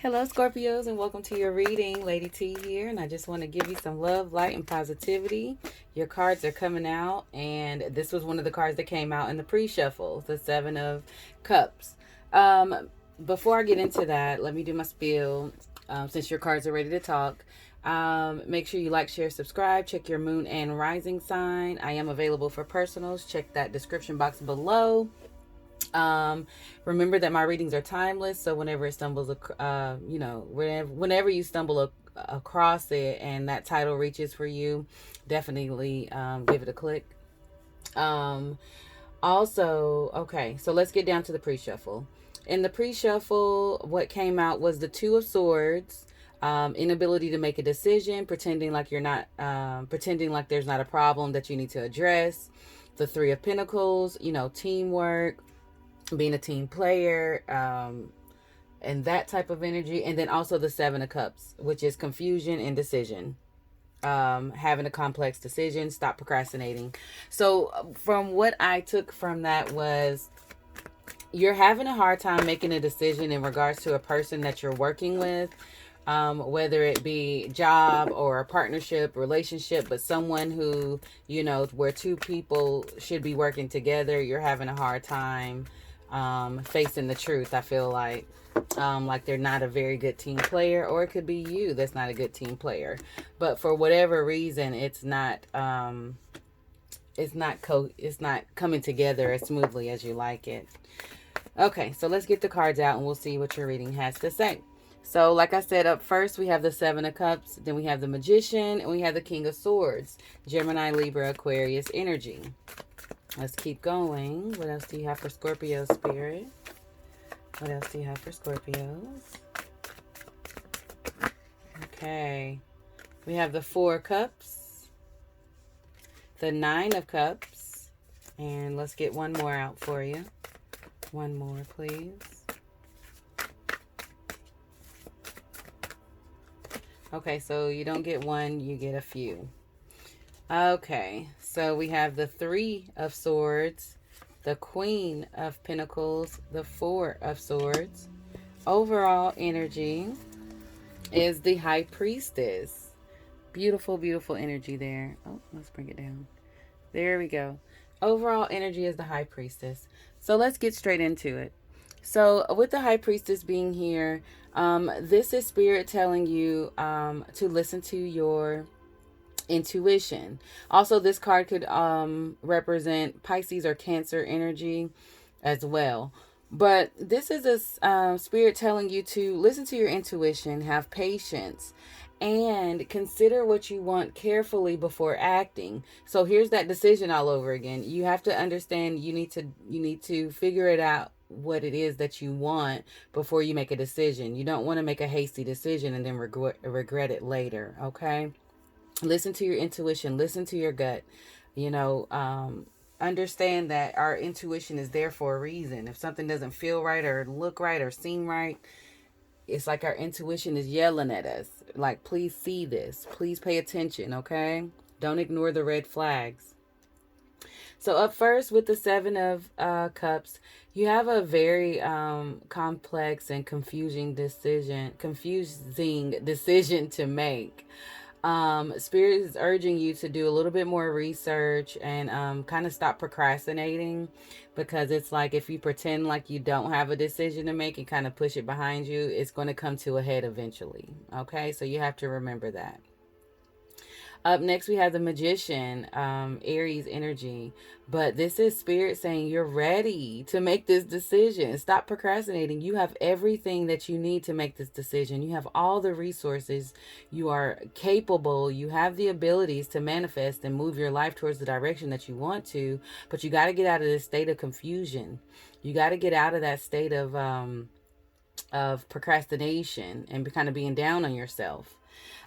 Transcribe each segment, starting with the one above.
Hello, Scorpios, and welcome to your reading. Lady T here, and I just want to give you some love, light, and positivity. Your cards are coming out, and this was one of the cards that came out in the pre-shuffle, the Seven of Cups. Before I get into that, let me do my spiel. Since your cards are ready to talk, make sure you like, share, subscribe. Check your moon and rising sign. I am available for personals. Check that description box below. Remember that my readings are timeless, so whenever it stumbles, whenever you stumble across it and that title reaches for you, definitely give it a click. Also, okay, so let's get down to the pre-shuffle. In the pre-shuffle, what came out was the Two of Swords. Inability to make a decision, pretending like you're not, pretending like there's not a problem that you need to address. The Three of Pentacles, teamwork, being a team player, and that type of energy. And then also the Seven of Cups, which is confusion and decision. Having a complex decision, stop procrastinating. So from what I took from that was you're having a hard time making a decision in regards to a person that you're working with, whether it be job or a partnership, relationship, but someone who, where two people should be working together. You're having a hard time facing the truth. I feel like they're not a very good team player, or it could be you that's not a good team player, but for whatever reason it's not coming together as smoothly as you like it. Okay, so let's get the cards out and we'll see what your reading has to say. So like I said, up first we have the Seven of Cups, then we have the Magician, and we have the King of Swords. Gemini, Libra, Aquarius energy. Let's keep going. What else do you have for Scorpio spirit? What else do you have for Scorpios? Okay. We have the Four of Cups, the Nine of Cups, and let's get one more out for you. One more, please. Okay, so you don't get one, you get a few. Okay, so we have the Three of Swords, the Queen of Pentacles, the Four of Swords. Overall energy is the High Priestess. Beautiful, beautiful energy there. Oh, let's bring it down. There we go. Overall energy is the High Priestess. So let's get straight into it. So with the High Priestess being here, this is Spirit telling you to listen to your intuition. Also, this card could represent Pisces or Cancer energy as well. But this is a Spirit telling you to listen to your intuition, have patience, and consider what you want carefully before acting. So here's that decision all over again. You have to understand you need to figure it out what it is that you want before you make a decision. You don't want to make a hasty decision and then regret it later, okay? Listen to your intuition, listen to your gut. Understand that our intuition is there for a reason. If something doesn't feel right or look right or seem right, it's like our intuition is yelling at us. Like, please see this. Please pay attention, okay? Don't ignore the red flags. So up first with the Seven of Cups, you have a very complex and confusing decision to make. Spirit is urging you to do a little bit more research and kind of stop procrastinating, because it's like if you pretend like you don't have a decision to make and kind of push it behind you, it's going to come to a head eventually. Okay, so you have to remember that. Up next, we have the Magician, Aries energy. But this is Spirit saying you're ready to make this decision. Stop procrastinating. You have everything that you need to make this decision. You have all the resources. You are capable. You have the abilities to manifest and move your life towards the direction that you want to. But you got to get out of this state of confusion. You got to get out of that state of procrastination and kind of being down on yourself.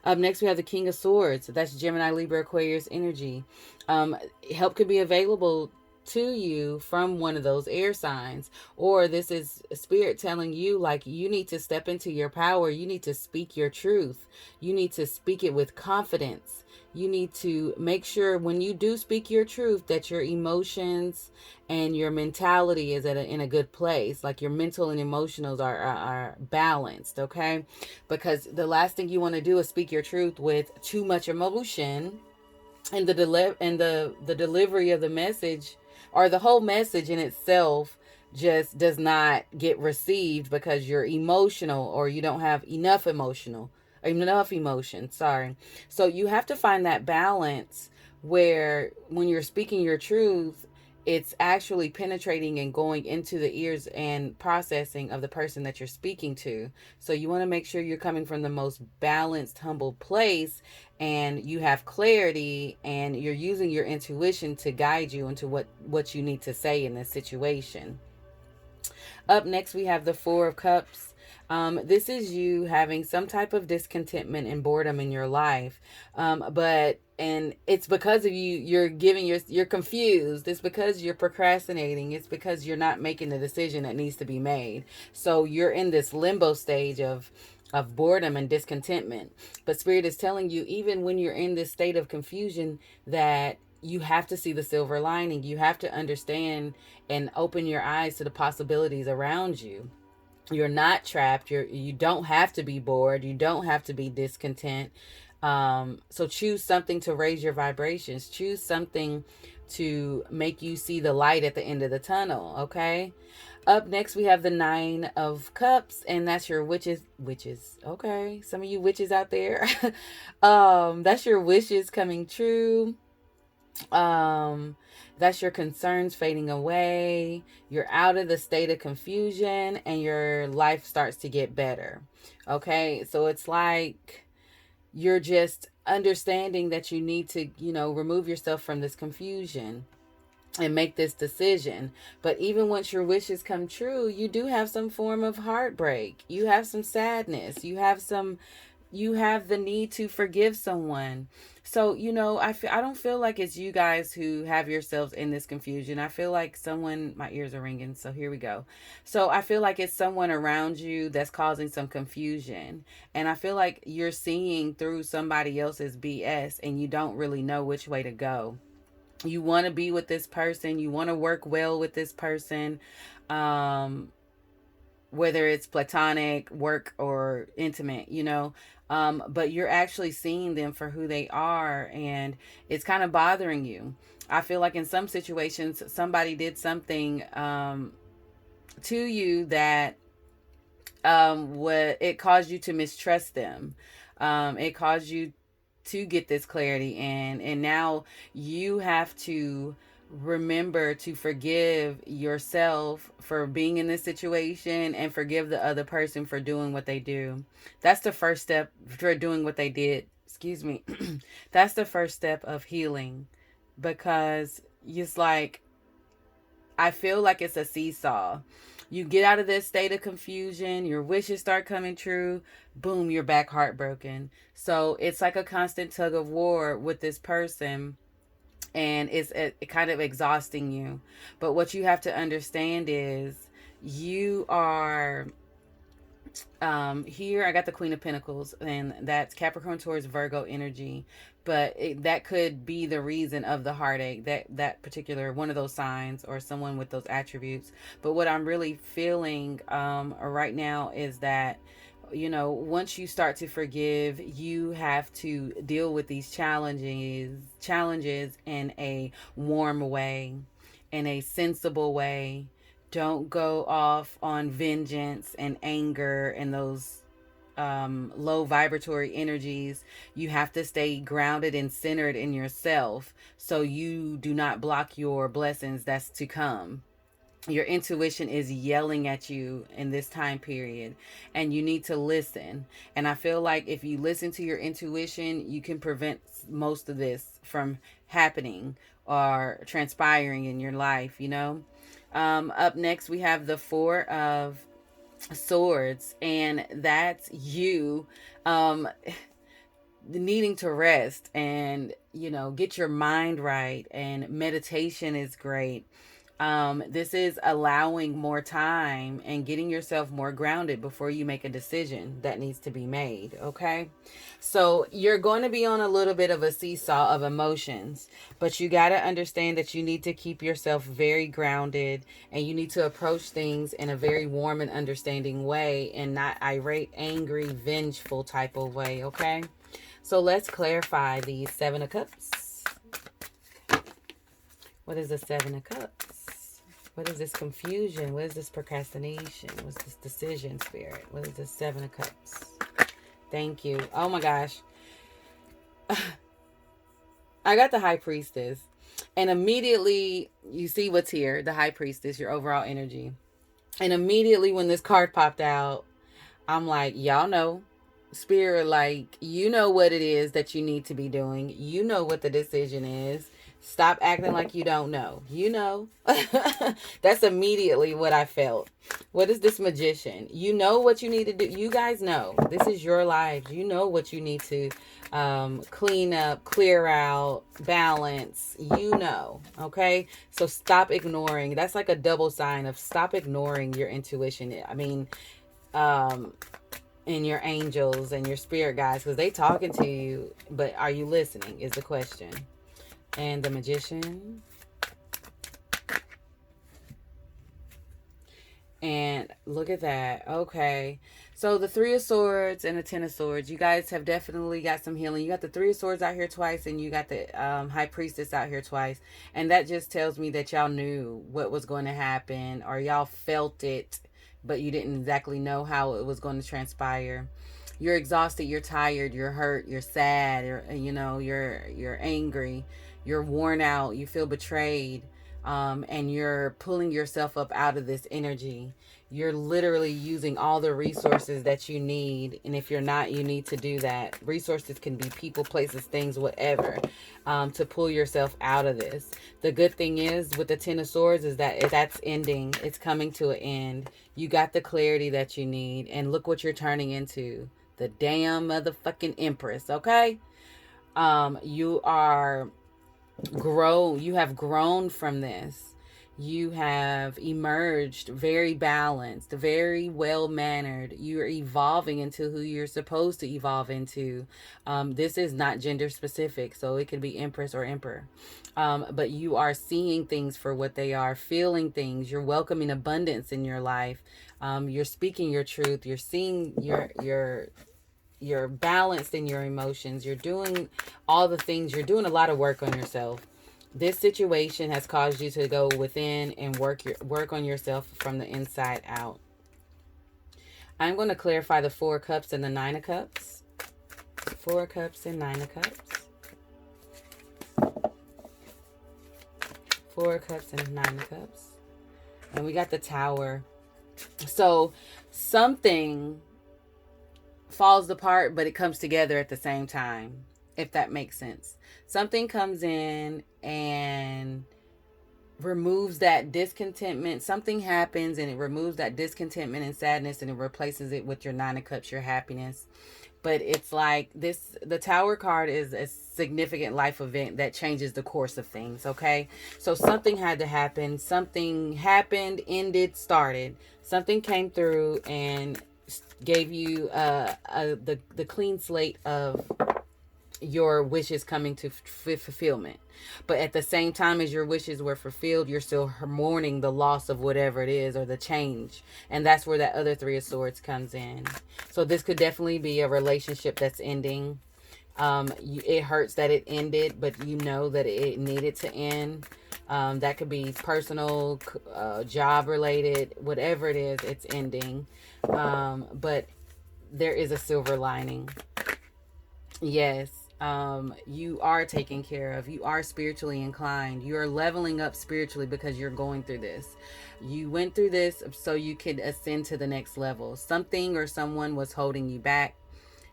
Up next, we have the King of Swords. That's Gemini, Libra, Aquarius energy. Help could be available to you from one of those air signs, or this is Spirit telling you like you need to step into your power. You need to speak your truth. You need to speak it with confidence. you need to make sure when you do speak your truth that your emotions and your mentality is in a good place. Like your mental and emotionals are balanced, okay? Because the last thing you want to do is speak your truth with too much emotion, and the delivery of the message, or the whole message in itself, just does not get received because you're emotional, or you don't have enough emotion, sorry. So you have to find that balance where when you're speaking your truth, it's actually penetrating and going into the ears and processing of the person that you're speaking to. So you want to make sure you're coming from the most balanced, humble place, and you have clarity, and you're using your intuition to guide you into what you need to say in this situation. Up next, we have the Four of Cups. This is you having some type of discontentment and boredom in your life, and it's because of you're confused. It's because you're procrastinating. It's because you're not making the decision that needs to be made. So you're in this limbo stage of boredom and discontentment. But Spirit is telling you, even when you're in this state of confusion, that you have to see the silver lining. You have to understand and open your eyes to the possibilities around you. You're not trapped. You don't have to be bored. You don't have to be discontent. So choose something to raise your vibrations. Choose something to make you see the light at the end of the tunnel. Okay. Up next, we have the Nine of Cups, and that's your witches. Okay, some of you witches out there, that's your wishes coming true. um that's your concerns fading away. You're out of the state of confusion, and your life starts to get better. Okay, so it's like you're just understanding that you need to, remove yourself from this confusion and make this decision. But even once your wishes come true, you do have some form of heartbreak. You have some sadness. You have the need to forgive someone. So, I don't feel like it's you guys who have yourselves in this confusion. I feel like my ears are ringing, so here we go. So I feel like it's someone around you that's causing some confusion. And I feel like you're seeing through somebody else's BS, and you don't really know which way to go. You want to be with this person. You want to work well with this person. Um, whether it's platonic, work, or intimate, but you're actually seeing them for who they are, and it's kind of bothering you. I feel like in some situations, somebody did something to you that what it caused you to mistrust them. It caused you to get this clarity, and now you have to remember to forgive yourself for being in this situation, and forgive the other person for doing what they do. That's the first step for doing what they did. Excuse me. That's the first step of healing, because it's like, I feel like it's a seesaw. You get out of this state of confusion, your wishes start coming true, boom, you're back heartbroken. So it's like a constant tug of war with this person, and it's kind of exhausting you. But what you have to understand is, you are here. I got the Queen of Pentacles, and that's Capricorn, Taurus, Virgo energy. But that could be the reason of the heartache, that particular one of those signs, or someone with those attributes. But what I'm really feeling right now is that, once you start to forgive, you have to deal with these challenges in a warm way, in a sensible way. Don't go off on vengeance and anger and those low vibratory energies. You have to stay grounded and centered in yourself, so you do not block your blessings that's to come. Your intuition is yelling at you in this time period, and you need to listen. And I feel like if you listen to your intuition, you can prevent most of this from happening or transpiring in your life. Up next, we have the Four of Swords, and that's you needing to rest and get your mind right, and meditation is great. This is allowing more time and getting yourself more grounded before you make a decision that needs to be made. Okay. So you're going to be on a little bit of a seesaw of emotions, but you got to understand that you need to keep yourself very grounded, and you need to approach things in a very warm and understanding way, and not irate, angry, vengeful type of way. Okay. So let's clarify the Seven of Cups. What is the Seven of Cups? What is this confusion? What is this procrastination? What's this decision, Spirit? What is this Seven of Cups? Thank you. Oh my gosh. I got the High Priestess. And immediately you see what's here. The High Priestess, your overall energy. And immediately when this card popped out, I'm like, y'all know. Spirit, like, you know what it is that you need to be doing. You know what the decision is. Stop acting like you don't know. You know. That's immediately what I felt. What is this Magician? You know what you need to do. You guys know. This is your lives. You know what you need to clean up, clear out, balance. You know. Okay? So stop ignoring. That's like a double sign of stop ignoring your intuition. I mean, and your angels and your spirit guides, because they talking to you, but are you listening is the question. And the Magician. And look at that. Okay. So the Three of Swords and the Ten of Swords. You guys have definitely got some healing. You got the Three of Swords out here twice, and you got the High Priestess out here twice. And that just tells me that y'all knew what was going to happen, or y'all felt it, but you didn't exactly know how it was going to transpire. You're exhausted, you're tired, you're hurt, you're sad, you're angry, you're worn out, you feel betrayed, and you're pulling yourself up out of this energy. You're literally using all the resources that you need, and if you're not, you need to do that. Resources can be people, places, things, whatever, to pull yourself out of this. The good thing is with the Ten of Swords is that that's ending. It's coming to an end. You got the clarity that you need, and look what you're turning into. The damn motherfucking Empress, okay? You have grown from this. You have emerged very balanced, very well-mannered. You're evolving into who you're supposed to evolve into. This is not gender specific, so it can be Empress or Emperor. But you are seeing things for what they are, feeling things. You're welcoming abundance in your life. You're speaking your truth. You're seeing you're balanced in your emotions. You're doing all the things. You're doing a lot of work on yourself. This situation has caused you to go within and work on yourself from the inside out. I'm going to clarify the Four of Cups and the Nine of Cups. Four of Cups and Nine of Cups. Four of Cups and Nine of Cups. And we got the Tower. So something falls apart, but it comes together at the same time, if that makes sense. Something comes in and removes that discontentment. Something happens and it removes that discontentment and sadness, and it replaces it with your Nine of Cups, your happiness. But it's like this, the Tower card is a significant life event that changes the course of things, okay? So something had to happen. Something happened, ended, started. Something came through and gave you the clean slate of your wishes coming to fulfillment. But at the same time as your wishes were fulfilled, you're still mourning the loss of whatever it is, or the change. And that's where that other Three of Swords comes in. So this could definitely be a relationship that's ending. It hurts that it ended, but you know that it needed to end. That could be personal, job related, whatever it is, it's ending. But there is a silver lining. Yes. You are taken care of. You are spiritually inclined. You are leveling up spiritually because you're going through this. You went through this so you could ascend to the next level. Something or someone was holding you back.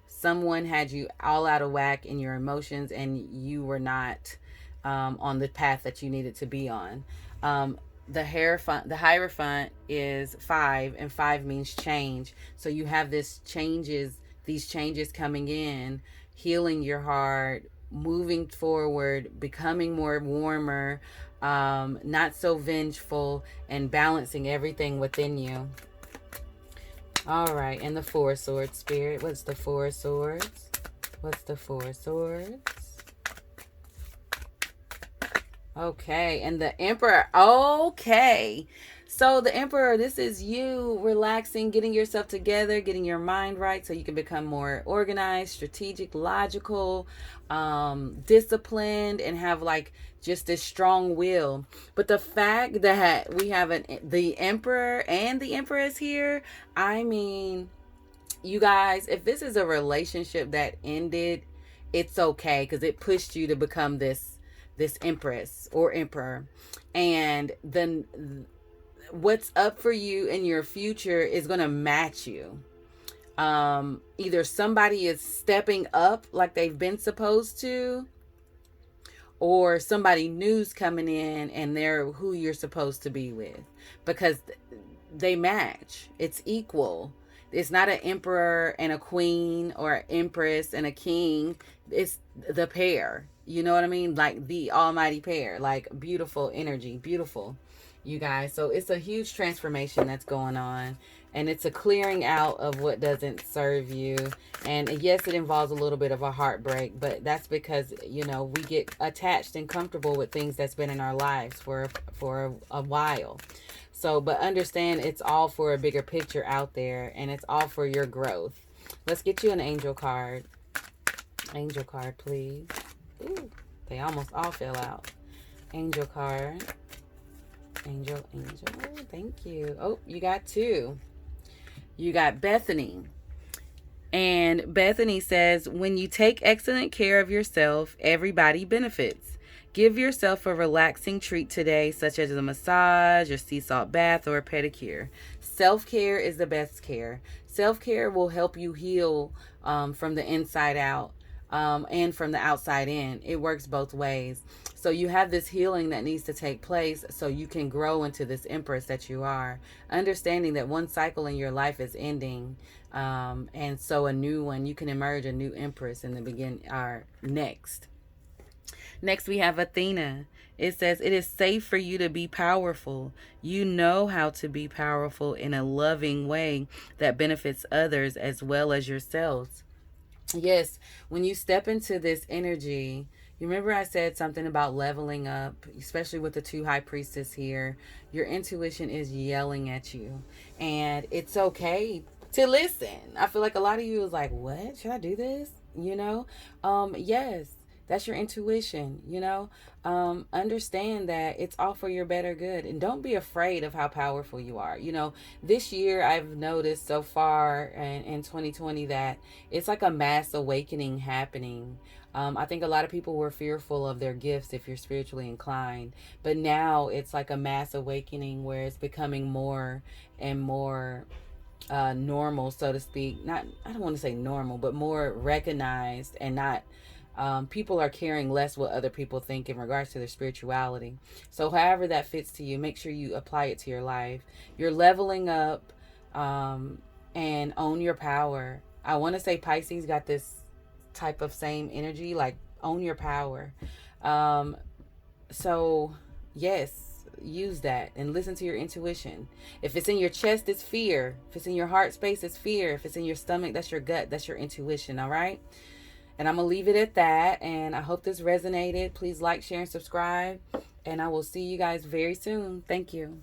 Someone had you all out of whack in your emotions, and you were not on the path that you needed to be on. The Hierophant is 5, and 5 means change. So you have these changes coming in, healing your heart, moving forward, becoming more warmer, not so vengeful, and balancing everything within you. All right, and the Four of Swords, Spirit. What's the Four of Swords? What's the Four of Swords? Okay, and the Emperor. Okay. So the Emperor, this is you relaxing, getting yourself together, getting your mind right so you can become more organized, strategic, logical, disciplined, and have like just this strong will. But the fact that we have the Emperor and the Empress here, I mean, you guys, if this is a relationship that ended, it's okay because it pushed you to become this empress or emperor. And then what's up for you in your future is going to match you. Either somebody is stepping up like they've been supposed to, or somebody new's coming in and they're who you're supposed to be with, because they match. It's equal. It's not an emperor and a queen or an empress and a king. It's the pair. You know what I mean? Like the almighty pair. Like beautiful energy. Beautiful, you guys. So it's a huge transformation that's going on. And it's a clearing out of what doesn't serve you. And yes, it involves a little bit of a heartbreak. But that's because, you know, we get attached and comfortable with things that's been in our lives for a while. So, but understand it's all for a bigger picture out there, and it's all for your growth. Let's get you an angel card. Angel card, please. Ooh, they almost all fell out. Angel card. Angel. Thank you. Oh, you got two. You got Bethany. And Bethany says, when you take excellent care of yourself, everybody benefits. Give yourself a relaxing treat today, such as a massage, a sea salt bath, or a pedicure. Self-care is the best care. Self-care will help you heal from the inside out and from the outside in. It works both ways. So you have this healing that needs to take place so you can grow into this empress that you are. Understanding that one cycle in your life is ending. And so a new one, you can emerge a new empress in the next. Next, we have Athena. It says, it is safe for you to be powerful. You know how to be powerful in a loving way that benefits others as well as yourselves. Yes, when you step into this energy, you remember I said something about leveling up, especially with the two high priestess here. Your intuition is yelling at you, and it's okay to listen. I feel like a lot of you is like, what? Should I do this? You know? Yes. That's your intuition, you know. Understand that it's all for your better good. And don't be afraid of how powerful you are. You know, this year I've noticed so far in 2020 that it's like a mass awakening happening. I think a lot of people were fearful of their gifts if you're spiritually inclined. But now it's like a mass awakening where it's becoming more and more normal, so to speak. Not, I don't want to say normal, but more recognized and not... people are caring less what other people think in regards to their spirituality. So however that fits to you, make sure you apply it to your life. You're leveling up and own your power. I want to say Pisces got this type of same energy, like own your power. So yes, use that and listen to your intuition. If it's in your chest, it's fear. If it's in your heart space, it's fear. If it's in your stomach, that's your gut. That's your intuition. All right. And I'm going to leave it at that. And I hope this resonated. Please like, share, and subscribe. And I will see you guys very soon. Thank you.